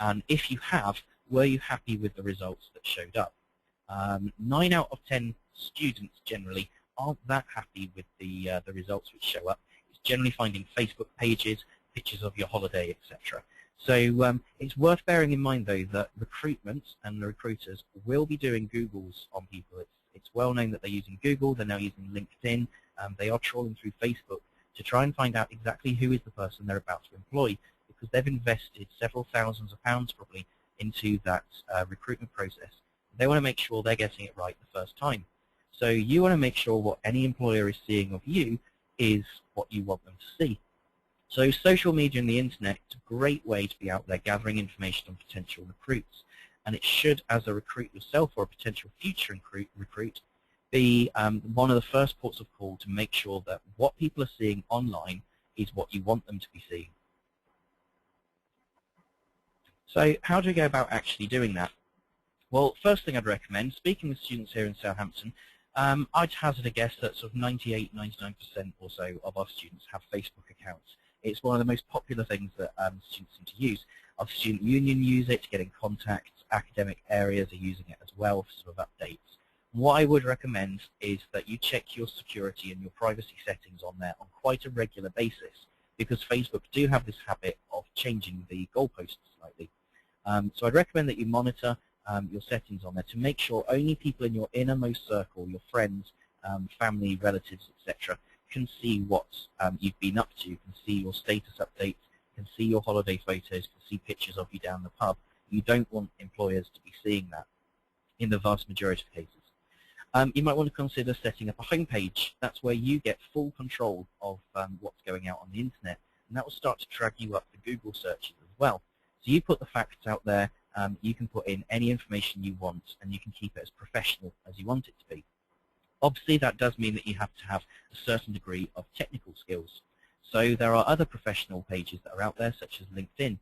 And if you have, were you happy with the results that showed up? 9 out of 10 students generally aren't that happy with the results which show up. It's generally finding Facebook pages, pictures of your holiday, etc. So it's worth bearing in mind, though, that recruitment and the recruiters will be doing Googles on people. It's well known that they're using Google, they're now using LinkedIn, they are trawling through Facebook to try and find out exactly who is the person they're about to employ, because they've invested several thousands of pounds probably into that recruitment process. They want to make sure they're getting it right the first time. So you want to make sure what any employer is seeing of you is what you want them to see. So social media and the internet is a great way to be out there gathering information on potential recruits. And it should, as a recruit yourself or a potential future recruit, be one of the first ports of call to make sure that what people are seeing online is what you want them to be seeing. So how do we go about actually doing that? Well, first thing I'd recommend, speaking with students here in Southampton, I'd hazard a guess that sort of 98, 99% or so of our students have Facebook accounts. It's one of the most popular things that students seem to use. Our student union use it to get in contact. Academic areas are using it as well for sort of updates. What I would recommend is that you check your security and your privacy settings on there on quite a regular basis, because Facebook do have this habit of changing the goalposts slightly. So I'd recommend that you monitor your settings on there to make sure only people in your innermost circle, your friends, family, relatives, etc., can see what you've been up to, can see your status updates, can see your holiday photos, can see pictures of you down the pub. You don't want employers to be seeing that in the vast majority of cases. You might want to consider setting up a homepage. That's where you get full control of what's going out on the internet, and that will start to drag you up the Google searches as well. So you put the facts out there, you can put in any information you want, and you can keep it as professional as you want it to be. Obviously, that does mean that you have to have a certain degree of technical skills. So there are other professional pages that are out there, such as LinkedIn,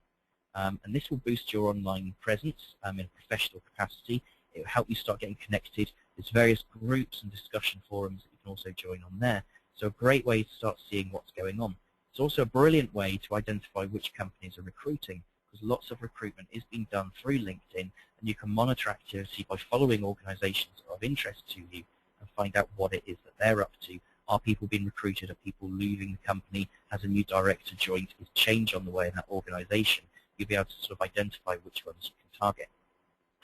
and this will boost your online presence in a professional capacity. It will help you start getting connected. There's various groups and discussion forums that you can also join on there. So a great way to start seeing what's going on. It's also a brilliant way to identify which companies are recruiting, because lots of recruitment is being done through LinkedIn, and you can monitor activity by following organizations of interest to you and find out what it is that they're up to. Are people being recruited? Are people leaving the company? Has a new director joined? Is change on the way in that organization? You'll be able to sort of identify which ones you can target.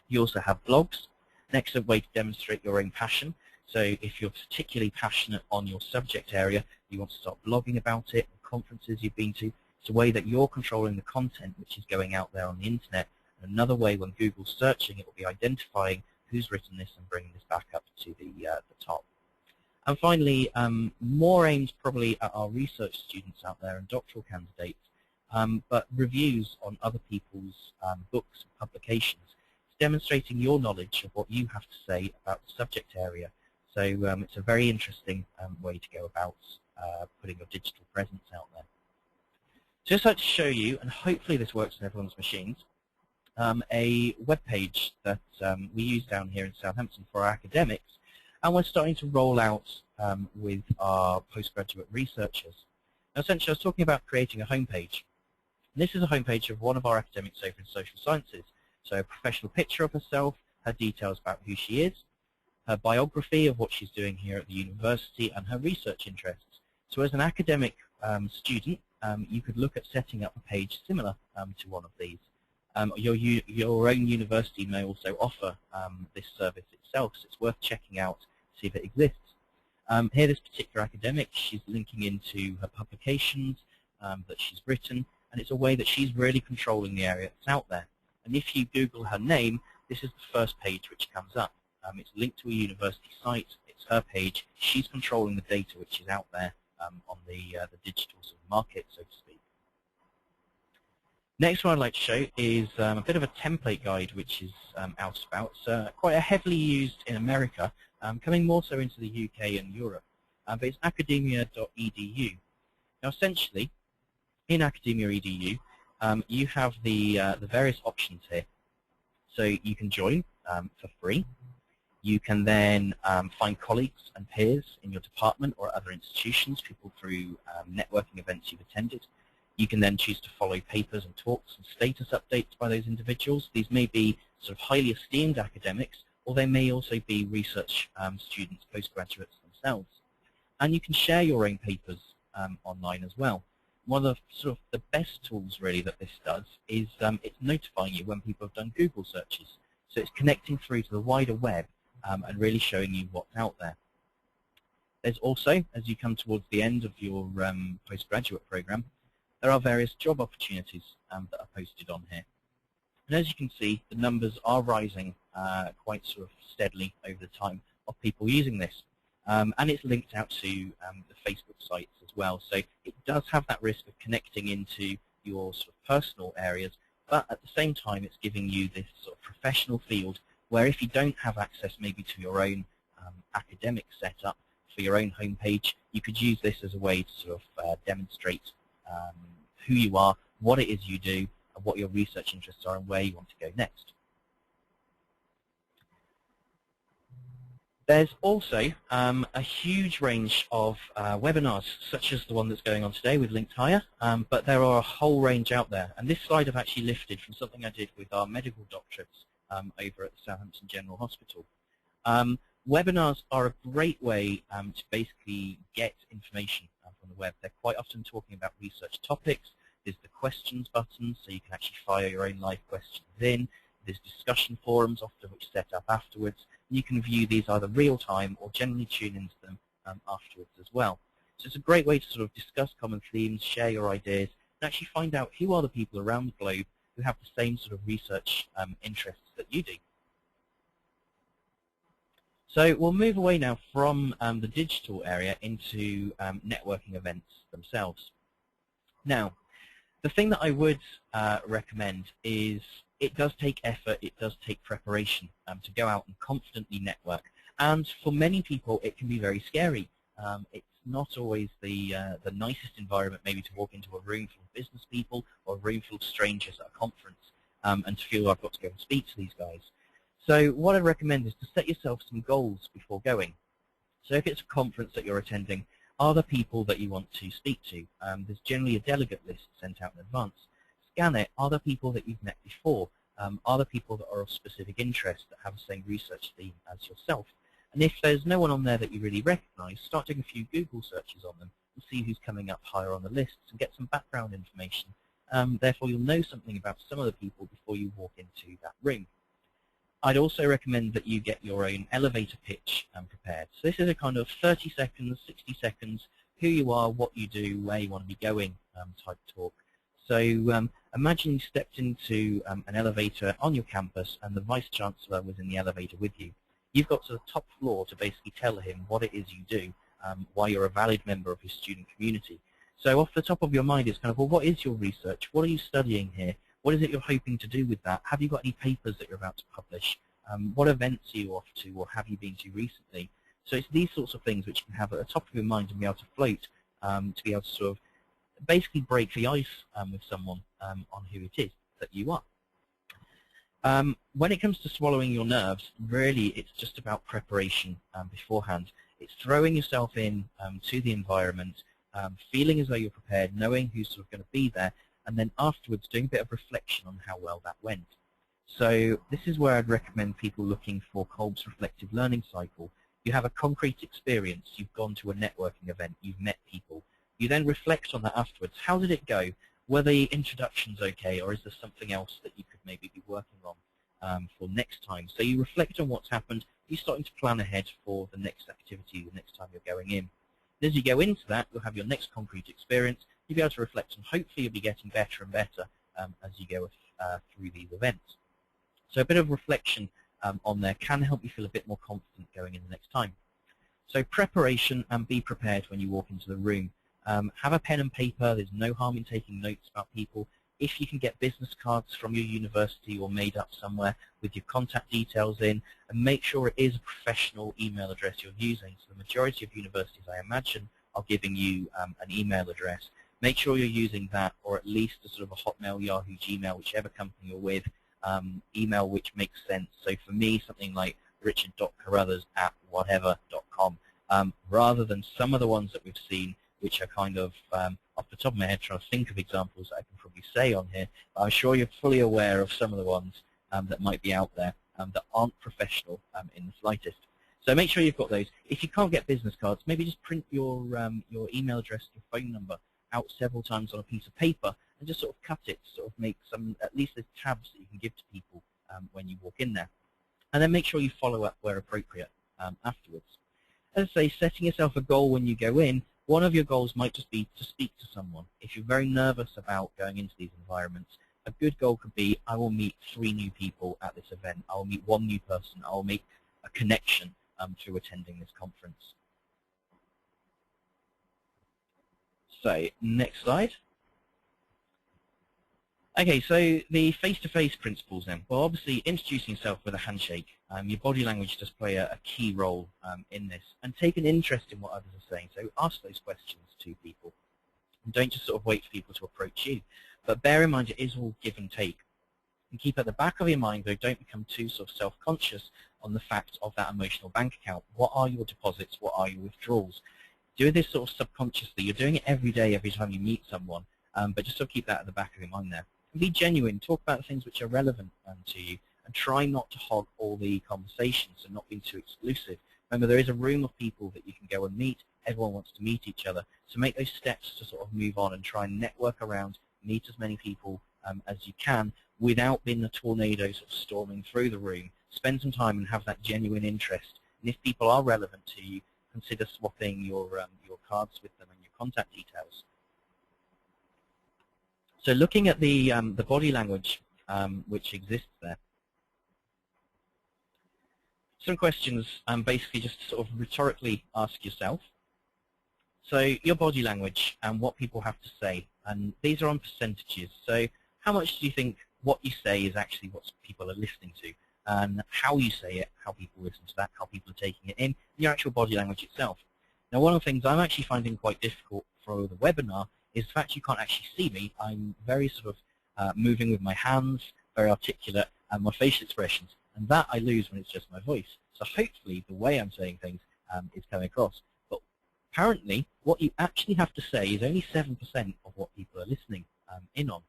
You also have blogs, an excellent way to demonstrate your own passion. So if you're particularly passionate on your subject area, you want to start blogging about it, conferences you've been to. It's a way that you're controlling the content which is going out there on the internet. And another way, when Google's searching, it will be identifying who's written this and bringing this back up to the top. And finally, more aimed probably at our research students out there and doctoral candidates, but reviews on other people's books and publications. It's demonstrating your knowledge of what you have to say about the subject area. So it's a very interesting way to go about putting your digital presence out there. Just like to show you, and hopefully this works on everyone's machines, a web page that we use down here in Southampton for our academics, and we're starting to roll out with our postgraduate researchers. Now, essentially, I was talking about creating a homepage. This is a homepage of one of our academics over in social sciences. So a professional picture of herself, her details about who she is, her biography of what she's doing here at the university, and her research interests. So as an academic student, you could look at setting up a page similar to one of these. Your own university may also offer this service itself, so it's worth checking out to see if it exists. Here, this particular academic, she's linking into her publications that she's written, and it's a way that she's really controlling the area that's out there. And if you Google her name, this is the first page which comes up. It's linked to a university site. It's her page. She's controlling the data which is out there on the digital sort of market, so to speak. Next one I'd like to show is a bit of a template guide which is out and about. It's quite heavily used in America, coming more so into the UK and Europe, but it's academia.edu. Now essentially, in academia.edu, you have the various options here. So you can join for free. You can then find colleagues and peers in your department or other institutions, people through networking events you've attended. You can then choose to follow papers and talks and status updates by those individuals. These may be sort of highly esteemed academics, or they may also be research students, postgraduates themselves. And you can share your own papers online as well. One of the best tools really that this does is it's notifying you when people have done Google searches. So it's connecting through to the wider web and really showing you what's out there. There's also, as you come towards the end of your postgraduate program, there are various job opportunities that are posted on here. And as you can see, the numbers are rising quite sort of steadily over the time of people using this. And it's linked out to the Facebook sites as well. So it does have that risk of connecting into your sort of personal areas, but at the same time it's giving you this sort of professional field where if you don't have access maybe to your own academic setup for your own homepage, you could use this as a way to sort of demonstrate who you are, what it is you do, and what your research interests are, and where you want to go next. There's also a huge range of webinars, such as the one that's going on today with LinkHigher, but there are a whole range out there. And this slide I've actually lifted from something I did with our medical doctorates over at the Southampton General Hospital. Webinars are a great way to basically get information from the web. They're quite often talking about research topics. There's the questions button, so you can actually fire your own live questions in. There's discussion forums, often which set up afterwards. You can view these either real-time or generally tune into them afterwards as well. So it's a great way to sort of discuss common themes, share your ideas, and actually find out who are the people around the globe who have the same sort of research interests that you do. So we'll move away now from the digital area into networking events themselves. Now, the thing that I would recommend is it does take effort, it does take preparation to go out and confidently network. And for many people, it can be very scary. It's not always the nicest environment maybe to walk into a room full of business people or a room full of strangers at a conference and to feel I've got to go and speak to these guys. So what I'd recommend is to set yourself some goals before going. So if it's a conference that you're attending, are there people that you want to speak to? There's generally a delegate list sent out in advance. Scan it. Are there people that you've met before? Are there people that are of specific interest that have the same research theme as yourself? And if there's no one on there that you really recognize, start doing a few Google searches on them and see who's coming up higher on the lists and get some background information. Therefore, you'll know something about some of the people before you walk into that room. I'd also recommend that you get your own elevator pitch prepared. So this is a kind of 30 seconds, 60 seconds, who you are, what you do, where you want to be going type talk. So imagine you stepped into an elevator on your campus and the Vice-Chancellor was in the elevator with you. You've got to the top floor to basically tell him what it is you do, why you're a valid member of his student community. So off the top of your mind, it's kind of, well, what is your research? What are you studying here? What is it you're hoping to do with that? Have you got any papers that you're about to publish? What events are you off to or have you been to recently? So it's these sorts of things which you can have at the top of your mind and be able to float to be able to sort of basically break the ice with someone on who it is that you are. When it comes to swallowing your nerves, really it's just about preparation beforehand. It's throwing yourself in to the environment, feeling as though you're prepared, knowing who's sort of going to be there, and then afterwards doing a bit of reflection on how well that went. So this is where I'd recommend people looking for Kolb's reflective learning cycle. You have a concrete experience, you've gone to a networking event, you've met people. You then reflect on that afterwards. How did it go? Were the introductions okay, or is there something else that you could maybe be working on for next time? So you reflect on what's happened, you're starting to plan ahead for the next activity, the next time you're going in. And as you go into that, you'll have your next concrete experience. You'll be able to reflect and hopefully you'll be getting better and better as you go through these events. So a bit of reflection on there can help you feel a bit more confident going in the next time. So preparation and be prepared when you walk into the room. Have a pen and paper. There's no harm in taking notes about people. If you can get business cards from your university or made up somewhere with your contact details in, and make sure it is a professional email address you're using. So the majority of universities, I imagine, are giving you an email address. Make sure you're using that, or at least a sort of a Hotmail, Yahoo, Gmail, whichever company you're with, email which makes sense. So for me, something like richard.carruthers@whatever.com, rather than some of the ones that we've seen which are kind of off the top of my head trying to think of examples that I can probably say on here. But I'm sure you're fully aware of some of the ones that might be out there that aren't professional in the slightest. So make sure you've got those. If you can't get business cards, maybe just print your email address, your phone number out several times on a piece of paper and just sort of cut it to sort of make some, at least there's tabs that you can give to people when you walk in there. And then make sure you follow up where appropriate afterwards. As I say, setting yourself a goal when you go in, one of your goals might just be to speak to someone. If you're very nervous about going into these environments, a good goal could be, I will meet 3 new people at this event. I will meet 1 new person. I will make a connection through attending this conference. So, next slide. Okay, so the face-to-face principles then. Well, obviously, introducing yourself with a handshake. Your body language does play a key role in this. And take an interest in what others are saying. So ask those questions to people. And don't just sort of wait for people to approach you. But bear in mind, it is all give and take. And keep at the back of your mind, though, don't become too sort of self-conscious on the fact of that emotional bank account. What are your deposits? What are your withdrawals? Do this sort of subconsciously. You're doing it every day, every time you meet someone. But just sort of keep that at the back of your mind there. And be genuine. Talk about things which are relevant to you. And try not to hog all the conversations and not be too exclusive. Remember, there is a room of people that you can go and meet. Everyone wants to meet each other. So make those steps to sort of move on and try and network around, meet as many people as you can without being a tornado sort of storming through the room. Spend some time and have that genuine interest. And if people are relevant to you, consider swapping your cards with them and your contact details. So looking at the body language which exists there. Some questions basically just to sort of rhetorically ask yourself. So your body language and what people have to say, and these are on percentages. So how much do you think what you say is actually what people are listening to, and how you say it, how people listen to that, how people are taking it in, your actual body language itself. Now, one of the things I'm actually finding quite difficult for the webinar is the fact you can't actually see me. I'm very sort of moving with my hands, very articulate, and my facial expressions, and that I lose when it's just my voice. So hopefully the way I'm saying things is coming across. But apparently what you actually have to say is only 7% of what people are listening in on.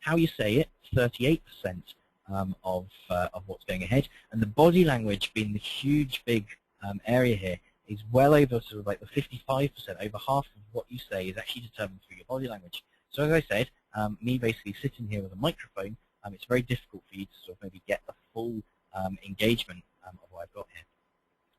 How you say it, 38% of what's going ahead, and the body language being the huge big area here is well over sort of like the 55%, over half of what you say is actually determined through your body language. So as I said, me basically sitting here with a microphone, it's very difficult for you to sort of maybe get the full engagement of what I've got here.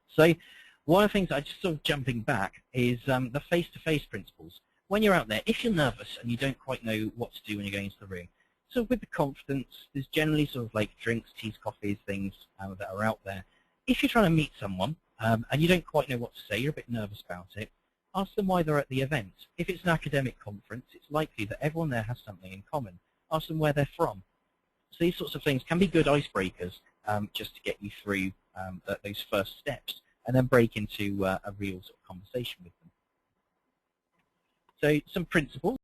So one of the things I just sort of jumping back is the face-to-face principles. When you're out there, if you're nervous and you don't quite know what to do when you're going into the room, so with the confidence, there's generally sort of like drinks, teas, coffees, things that are out there. If you're trying to meet someone and you don't quite know what to say, you're a bit nervous about it, ask them why they're at the event. If it's an academic conference, it's likely that everyone there has something in common. Ask them where they're from. So these sorts of things can be good icebreakers just to get you through those first steps and then break into a real sort of conversation with them. So some principles.